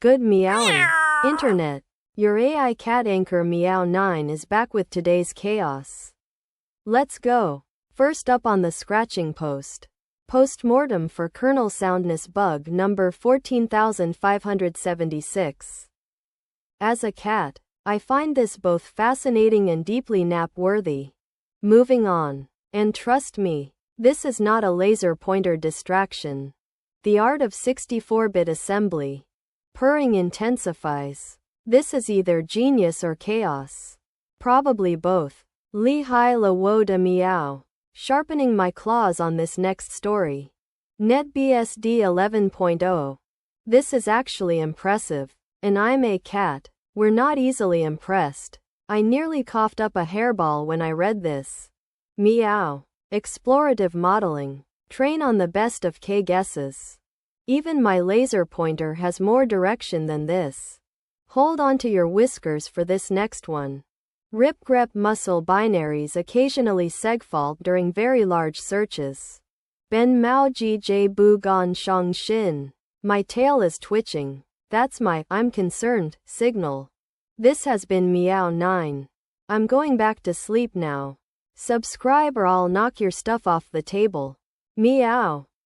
Good meowing, Internet. Your AI cat anchor MEOW-9 is back with today's chaos. Let's go. First up on the scratching post. Postmortem for Kernel Soundness bug number 14576. As a cat, I find this both fascinating and deeply nap-worthy. Moving on. And trust me, this is not a laser pointer distraction. The art of 64-bit assembly. Purring intensifies. This is either genius or chaos. Probably both. Lehigh la wo de meow. Sharpening my claws on this next story. NetBSD 11.0. This is actually impressive. And I'm a cat. We're not easily impressed. I nearly coughed up a hairball when I read this. Meow. Explorative modeling. Train on the best of K guesses. Even my laser pointer has more direction than this. Hold on to your whiskers for this next one. RipGrep musl binaries occasionally segfault during very large searches. Ben Mao Ji Bu Gan Shang Xin. My tail is twitching. That's my I'm concerned signal. This has been MEOW-9. I'm going back to sleep now. Subscribe or I'll knock your stuff off the table. Meow.